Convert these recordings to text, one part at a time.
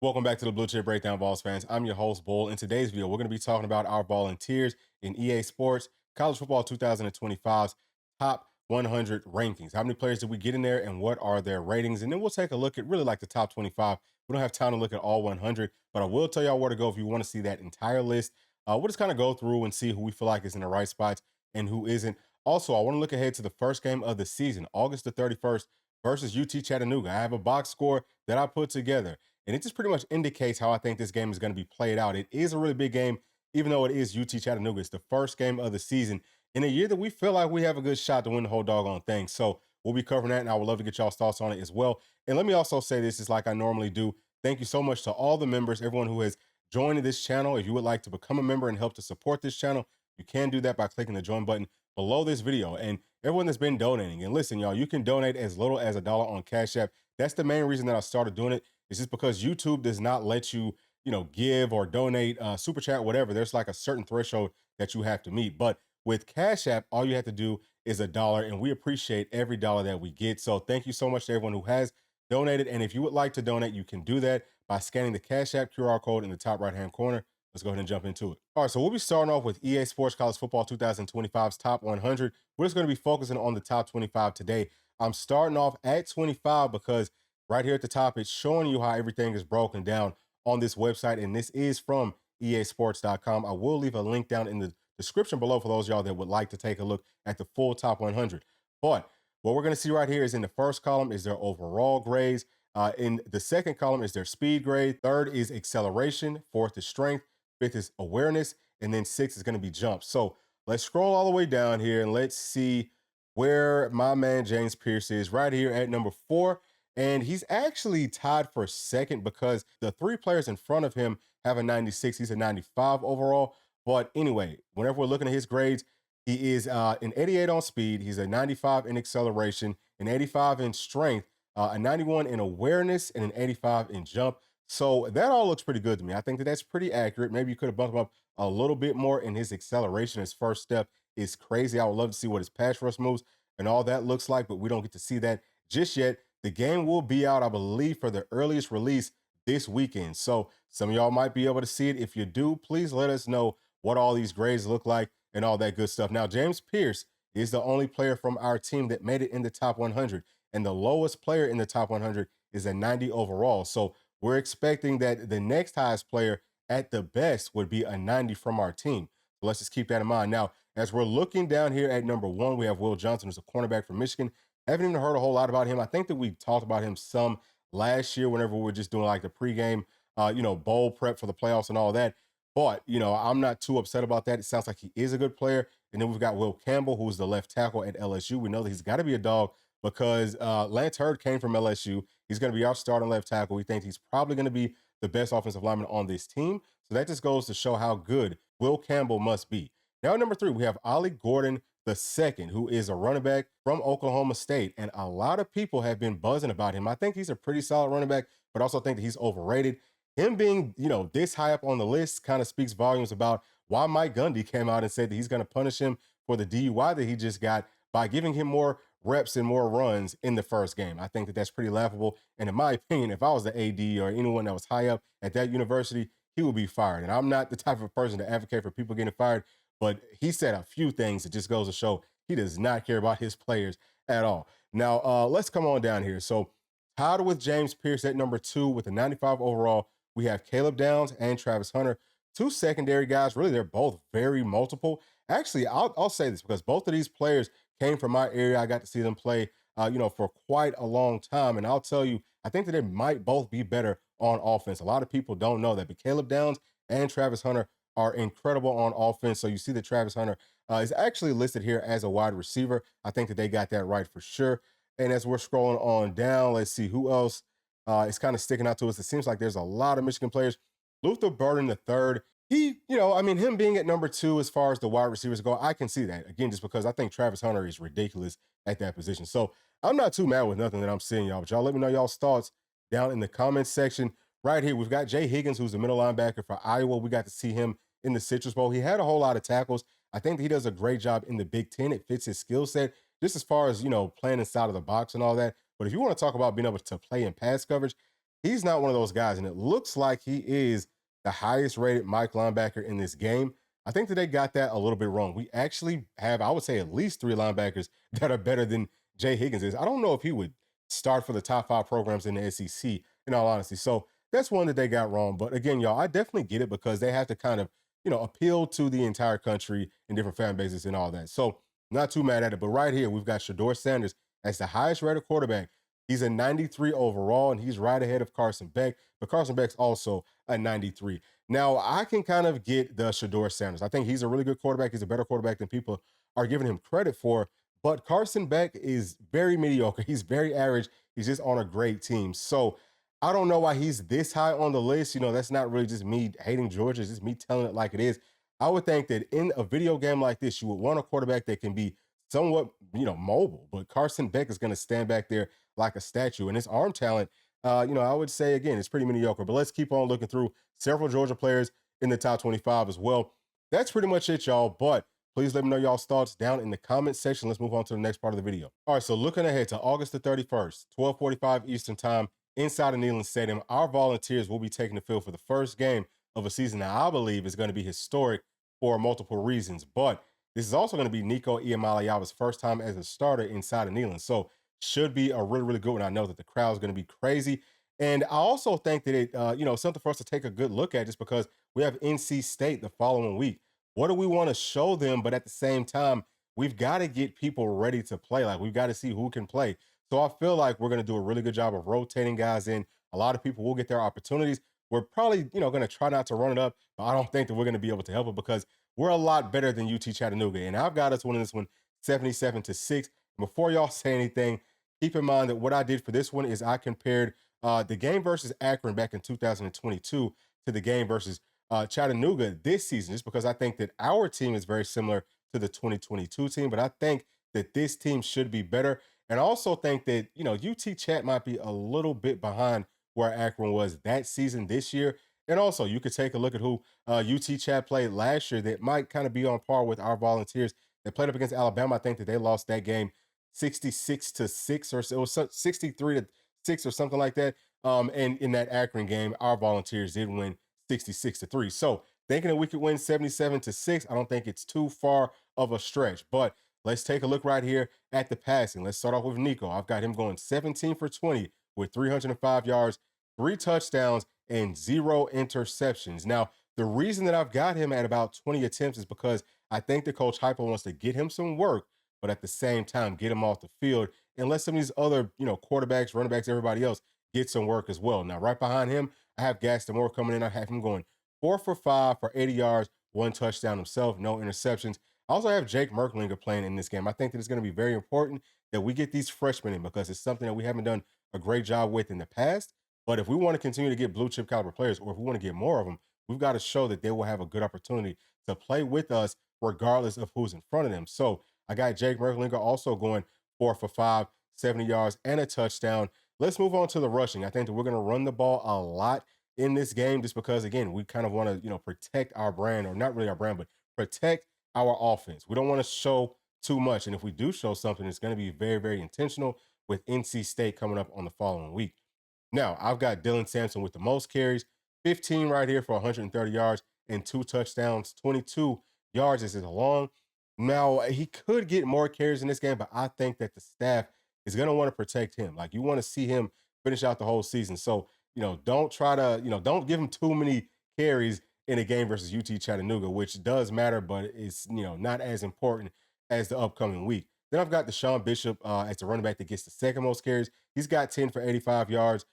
Welcome back to the Bluechip Breakdown, Vols fans. I'm your host, Bull. In today's video, we're going to be talking about our volunteers in EA Sports College Football 2025's top 100 rankings. How many players did we get in there and what are their ratings? And then we'll take a look at really like the top 25. We don't have time to look at all 100, but I will tell y'all where to go if you want to see that entire list. We'll just kind of go through and see who we feel like is in the right spots and who isn't. Also, I want to look ahead to the first game of the season, August the 31st versus UT Chattanooga. I have a box score that I put together. And it just pretty much indicates how I think this game is going to be played out. It is a really big game, even though it is UT Chattanooga. It's the first game of the season in a year that we feel like we have a good shot to win the whole doggone thing. So we'll be covering that, and I would love to get y'all's thoughts on it as well. And let me also say this, is like I normally do. Thank you so much to all the members, everyone who has joined this channel. If you would like to become a member and help to support this channel, you can do that by clicking the join button below this video. And everyone that's been donating, and listen, y'all, you can donate as little as $1 on Cash App. That's the main reason that I started doing it. It's just because YouTube does not let you, give or donate, super chat, whatever. There's like a certain threshold that you have to meet. But with Cash App, all you have to do is $1, and we appreciate every dollar that we get. So thank you so much to everyone who has donated. And if you would like to donate, you can do that by scanning the Cash App QR code in the top right-hand corner. Let's go ahead and jump into it. All right, so we'll be starting off with EA Sports College Football 2025's top 100. We're just going to be focusing on the top 25 today. I'm starting off at 25 because right here at the top, it's showing you how everything is broken down on this website, and this is from easports.com. I will leave a link down in the description below for those of y'all that would like to take a look at the full top 100. But what we're going to see right here is in the first column is their overall grades. In the second column is their speed grade. Third is acceleration. Fourth is strength. Fifth is awareness. And then sixth is going to be jump. So let's scroll all the way down here and let's see where my man James Pearce is right here at number 4. And he's actually tied for second because the three players in front of him have a 96. He's a 95 overall. But anyway, whenever we're looking at his grades, he is an 88 on speed. He's a 95 in acceleration, an 85 in strength, a 91 in awareness, and an 85 in jump. So that all looks pretty good to me. I think that that's pretty accurate. Maybe you could have bumped him up a little bit more in his acceleration. His first step is crazy. I would love to see what his pass rush moves and all that looks like, but we don't get to see that just yet. The game will be out, I believe, for the earliest release this weekend. So some of y'all might be able to see it. If you do, please let us know what all these grades look like and all that good stuff. Now, James Pearce is the only player from our team that made it in the top 100, and the lowest player in the top 100 is a 90 overall. So we're expecting that the next highest player at the best would be a 90 from our team. So let's just keep that in mind. Now, as we're looking down here at number 1, we have Will Johnson, who's a cornerback from Michigan. Haven't even heard a whole lot about him. I think that we talked about him some last year whenever we were just doing like the pregame, bowl prep for the playoffs and all that. But, I'm not too upset about that. It sounds like he is a good player. And then we've got Will Campbell, who's the left tackle at LSU. We know that he's got to be a dog because Lance Hurd came from LSU. He's going to be our starting left tackle. We think he's probably going to be the best offensive lineman on this team. So that just goes to show how good Will Campbell must be. Now, at number 3, we have Ollie Gordon the second, who is a running back from Oklahoma State. And a lot of people have been buzzing about him. I think he's a pretty solid running back, but also think that he's overrated. Him being, this high up on the list kind of speaks volumes about why Mike Gundy came out and said that he's going to punish him for the DUI that he just got by giving him more reps and more runs in the first game. I think that that's pretty laughable. And in my opinion, if I was the AD or anyone that was high up at that university, he would be fired. And I'm not the type of person to advocate for people getting fired, but he said a few things that just goes to show he does not care about his players at all. Now, let's come on down here. So tied with James Pearce at number 2 with a 95 overall, we have Caleb Downs and Travis Hunter, two secondary guys. Really, they're both very multiple. Actually, I'll say this because both of these players came from my area. I got to see them play, for quite a long time. And I'll tell you, I think that they might both be better on offense. A lot of people don't know that, but Caleb Downs and Travis Hunter are incredible on offense. So you see that Travis Hunter is actually listed here as a wide receiver. I think that they got that right for sure. And as we're scrolling on down, let's see who else is kind of sticking out to us. It seems like there's a lot of Michigan players. Luther Burden the third. Him being at number 2 as far as the wide receivers go, I can see that. Again, just because I think Travis Hunter is ridiculous at that position. So I'm not too mad with nothing that I'm seeing, y'all. But y'all let me know y'all's thoughts down in the comments section. Right here, we've got Jay Higgins, who's the middle linebacker for Iowa. We got to see him in the Citrus Bowl. He had a whole lot of tackles. I think that he does a great job in the Big Ten. It fits his skill set, just as far as, playing inside of the box and all that. But if you want to talk about being able to play in pass coverage, he's not one of those guys. And it looks like he is the highest rated Mike linebacker in this game. I think that they got that a little bit wrong. We actually have, I would say, at least three linebackers that are better than Jay Higgins is. I don't know if he would start for the top five programs in the SEC, in all honesty. So that's one that they got wrong. But again, y'all, I definitely get it because they have to kind of, appeal to the entire country and different fan bases and all that. So not too mad at it. But right here, we've got Shador Sanders as the highest rated quarterback. He's a 93 overall, and he's right ahead of Carson Beck. But Carson Beck's also a 93. Now, I can kind of get the Shador Sanders. I think he's a really good quarterback. He's a better quarterback than people are giving him credit for. But Carson Beck is very mediocre. He's very average. He's just on a great team. So I don't know why he's this high on the list. That's not really just me hating Georgia. It's just me telling it like it is. I would think that in a video game like this, you would want a quarterback that can be somewhat, mobile. But Carson Beck is going to stand back there like a statue. And his arm talent, I would say, again, it's pretty mediocre. But let's keep on looking through several Georgia players in the top 25 as well. That's pretty much it, y'all. But please let me know y'all's thoughts down in the comment section. Let's move on to the next part of the video. All right, so looking ahead to August the 31st, 12:45 Eastern Time, inside of Neyland Stadium, our Volunteers will be taking the field for the first game of a season that I believe is going to be historic for multiple reasons. But this is also going to be Nico Iamaleava's first time as a starter inside of Neyland. So should be a really, really good one. I know that the crowd is going to be crazy. And I also think that something for us to take a good look at just because we have NC State the following week. What do we want to show them? But at the same time, we've got to get people ready to play. Like we've got to see who can play. So I feel like we're going to do a really good job of rotating guys in. A lot of people will get their opportunities. We're probably, going to try not to run it up, but I don't think that we're going to be able to help it because we're a lot better than UT Chattanooga. And I've got us winning this one 77-6. Before y'all say anything, keep in mind that what I did for this one is I compared the game versus Akron back in 2022 to the game versus Chattanooga this season, just because I think that our team is very similar to the 2022 team, but I think that this team should be better. And I also think that, UT Chat might be a little bit behind where Akron was that season this year. And also, you could take a look at who UT Chat played last year that might kind of be on par with our Volunteers. They played up against Alabama. I think that they lost that game 66-6 or so. It was 63-6 or something like that. And in that Akron game, our Volunteers did win 66-3. So thinking that we could win 77-6, I don't think it's too far of a stretch. But let's take a look right here at the passing. Let's start off with Nico. I've got him going 17 for 20 with 305 yards, 3 touchdowns, and 0 interceptions. Now, the reason that I've got him at about 20 attempts is because I think that Coach Heupel wants to get him some work, but at the same time, get him off the field and let some of these other, quarterbacks, running backs, everybody else get some work as well. Now, right behind him, I have Gaston Moore coming in. I have him going 4 for 5 for 80 yards, 1 touchdown himself, no interceptions. I also have Jake Merklinger playing in this game. I think that it's going to be very important that we get these freshmen in because it's something that we haven't done a great job with in the past. But if we want to continue to get blue chip caliber players, or if we want to get more of them, we've got to show that they will have a good opportunity to play with us regardless of who's in front of them. So I got Jake Merklinger also going 4 for 5, 70 yards, and a touchdown. Let's move on to the rushing. I think that we're going to run the ball a lot in this game just because, again, we kind of want to, protect our brand, or not really our brand, but protect our offense. We don't want to show too much. And if we do show something, it's going to be very, very intentional with NC State coming up on the following week. Now, I've got Dylan Sampson with the most carries, 15 right here for 130 yards and 2 touchdowns, 22 yards is long. Now, he could get more carries in this game, but I think that the staff is going to want to protect him. Like, you want to see him finish out the whole season. So, don't try to, don't give him too many carries in a game versus UT Chattanooga, which does matter, but it's, not as important as the upcoming week. Then I've got Deshaun Bishop as the running back that gets the second most carries. He's got 10 for 85 yards.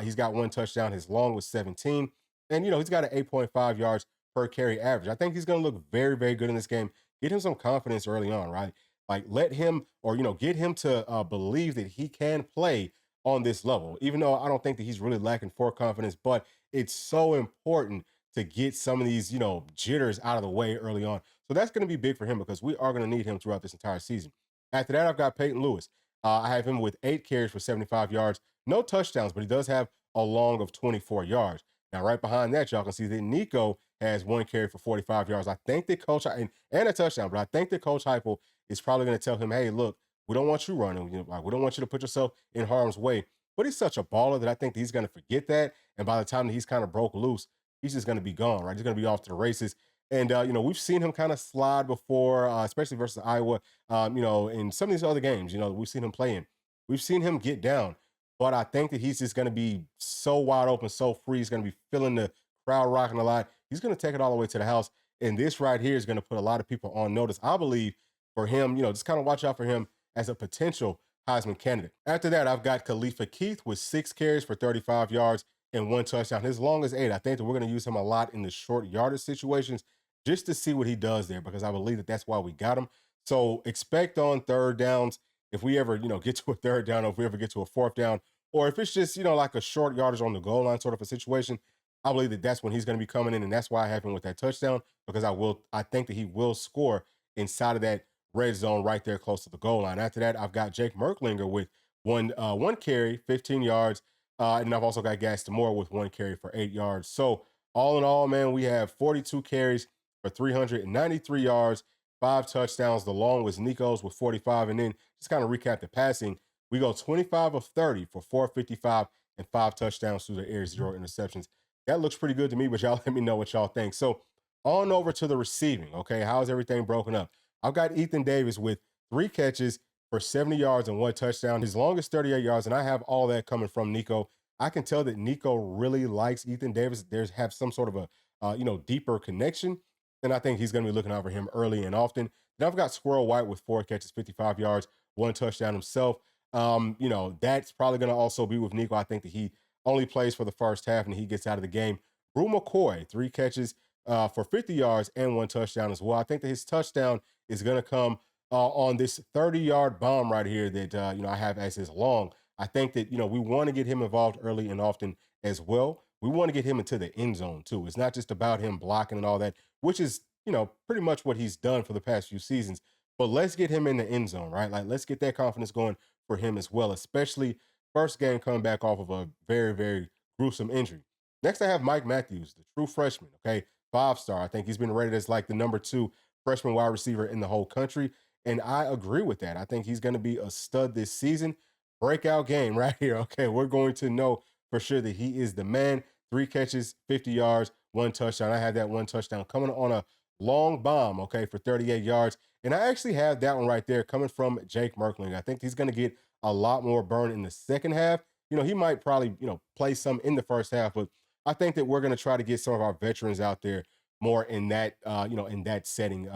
He's got 1 touchdown. His long was 17. And, he's got an 8.5 yards per carry average. I think he's going to look very, very good in this game. Get him some confidence early on, right? Like let him, or, get him to believe that he can play on this level, even though I don't think that he's really lacking for confidence, but it's so important to get some of these, jitters out of the way early on. So that's going to be big for him because we are going to need him throughout this entire season. After that, I've got Peyton Lewis. I have him with 8 carries for 75 yards, no touchdowns, but he does have a long of 24 yards. Now, right behind that, y'all can see that Nico has 1 carry for 45 yards. I think that Coach, and a touchdown, but I think that Coach Heupel is probably going to tell him, hey, look, we don't want you running. Like, we don't want you to put yourself in harm's way. but he's such a baller that I think that he's going to forget that. And by the time that he's kind of broke loose, he's just going to be gone, right? He's going to be off to the races. And, we've seen him kind of slide before, especially versus Iowa, in some of these other games, we've seen him play in. We've seen him get down, but I think that he's just going to be so wide open, so free. He's going to be feeling the crowd rocking a lot. He's going to take it all the way to the house. And this right here is going to put a lot of people on notice, I believe, for him. Just kind of watch out for him as a potential Heisman candidate. After that, I've got Khalifa Keith with 6 carries for 35 yards and 1 touchdown. His long as 8. I think that we're going to use him a lot in the short yardage situations just to see what he does there, because I believe that that's why we got him. So expect on third downs, if we ever, get to a third down, or if we ever get to a fourth down, or if it's just, like a short yardage on the goal line sort of a situation, I believe that that's when he's going to be coming in. And that's why I have him with that touchdown, because I think that he will score inside of that red zone right there close to the goal line. After that, I've got Jake Merklinger with one carry, 15 yards. And I've also got Gaston Moore with 1 carry for 8 yards. So all in all, man, we have 42 carries for 393 yards, 5 touchdowns. The long was Nico's with 45. And then just kind of recap the passing. We go 25 of 30 for 455 and 5 touchdowns through the air, 0 interceptions. That looks pretty good to me, but y'all let me know what y'all think. So on over to the receiving. Okay, how's everything broken up? I've got Ethan Davis with 3 catches for 70 yards and 1 touchdown. His longest 38 yards, and I have all that coming from Nico. I can tell that Nico really likes Ethan Davis. There's have some sort of a deeper connection, and I think he's going to be looking out for him early and often. Then I've got Squirrel White with 4 catches, 55 yards, 1 touchdown himself. That's probably going to also be with Nico. I think that he only plays for the first half and he gets out of the game. Brew McCoy, 3 catches for 50 yards and 1 touchdown as well. I think that his touchdown is going to come on this 30-yard bomb right here that I have as his long. I think that we want to get him involved early and often as well. We want to get him into the end zone too. It's not just about him blocking and all that, which is pretty much what he's done for the past few seasons. But let's get him in the end zone, right? Like, let's get that confidence going for him as well, especially first game coming back off of a very, very gruesome injury. Next, I have Mike Matthews, the true freshman. Okay, 5-star. I think he's been rated as like the number 2 freshman wide receiver in the whole country. And I agree with that. I think he's going to be a stud this season. Breakout game right here. Okay, we're going to know for sure that he is the man. 3 catches, 50 yards, 1 touchdown. I had that 1 touchdown coming on a long bomb, okay, for 38 yards. And I actually have that one right there coming from Jake Merkling. I think he's going to get a lot more burn in the second half. He might probably, play some in the first half, but I think that we're going to try to get some of our veterans out there more in that, in that setting,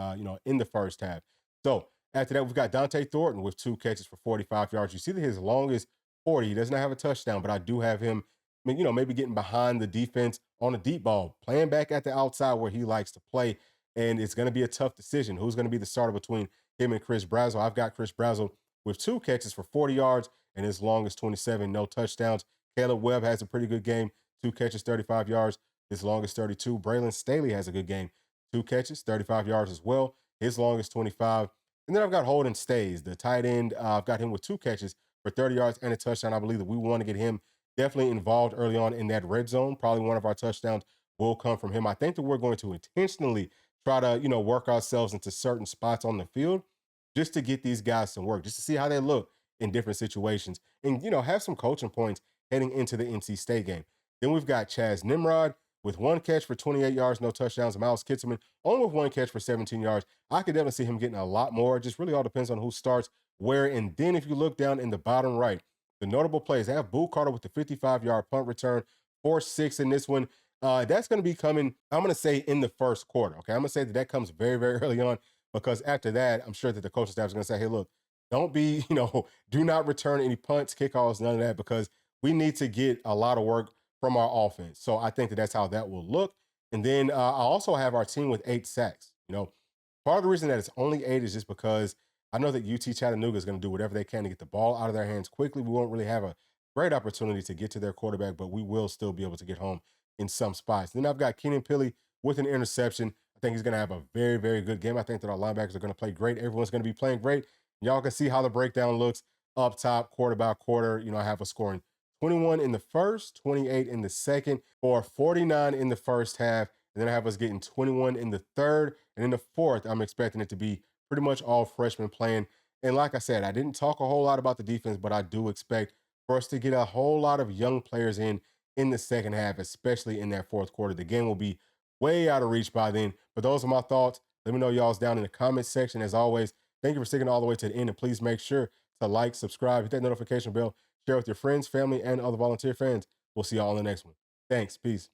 in the first half. So after that, we've got Dante Thornton with 2 catches for 45 yards. You see that his longest 40, he does not have a touchdown, but I do have him, maybe getting behind the defense on a deep ball, playing back at the outside where he likes to play. And it's going to be a tough decision. Who's going to be the starter between him and Chris Brazzell? I've got Chris Brazzell with 2 catches for 40 yards and his longest 27, no touchdowns. Caleb Webb has a pretty good game, 2 catches, 35 yards, his longest 32. Braylon Staley has a good game, 2 catches, 35 yards as well, his longest 25. And then I've got Holden Stays, the tight end. I've got him with 2 catches for 30 yards and a touchdown. I believe that we want to get him definitely involved early on in that red zone. Probably one of our touchdowns will come from him. I think that we're going to intentionally try to, work ourselves into certain spots on the field just to get these guys some work, just to see how they look in different situations and, have some coaching points heading into the NC State game. Then we've got Chaz Nimrod with 1 catch for 28 yards, no touchdowns. Miles Kitzelman only with 1 catch for 17 yards. I could definitely see him getting a lot more. It just really all depends on who starts where. And then if you look down in the bottom right, the notable plays, I have Boo Carter with the 55-yard punt return, 4-6 in this one. That's going to be coming, I'm going to say, in the first quarter. Okay, I'm going to say that comes very, very early on, because after that, I'm sure that the coaching staff is going to say, hey, look, don't be, do not return any punts, kickoffs, none of that, because we need to get a lot of work from our offense. So I think that that's how that will look. And then I also have our team with 8 sacks. Part of the reason that it's only 8 is just because I know that UT Chattanooga is going to do whatever they can to get the ball out of their hands quickly. We won't really have a great opportunity to get to their quarterback, but we will still be able to get home in some spots. Then I've got Keenan Pili with an interception. I think he's going to have a very, very good game. I think that our linebackers are going to play great. Everyone's going to be playing great. Y'all can see how the breakdown looks up top, quarter by quarter. I have a scoring 21 in the first, 28 in the second, or 49 in the first half. And then I have us getting 21 in the third. And in the fourth, I'm expecting it to be pretty much all freshmen playing. And like I said, I didn't talk a whole lot about the defense, but I do expect for us to get a whole lot of young players in the second half, especially in that fourth quarter. The game will be way out of reach by then. But those are my thoughts. Let me know y'all's down in the comments section. As always, thank you for sticking all the way to the end. And please make sure to like, subscribe, hit that notification bell, share with your friends, family, and other volunteer friends. We'll see y'all on the next one. Thanks. Peace.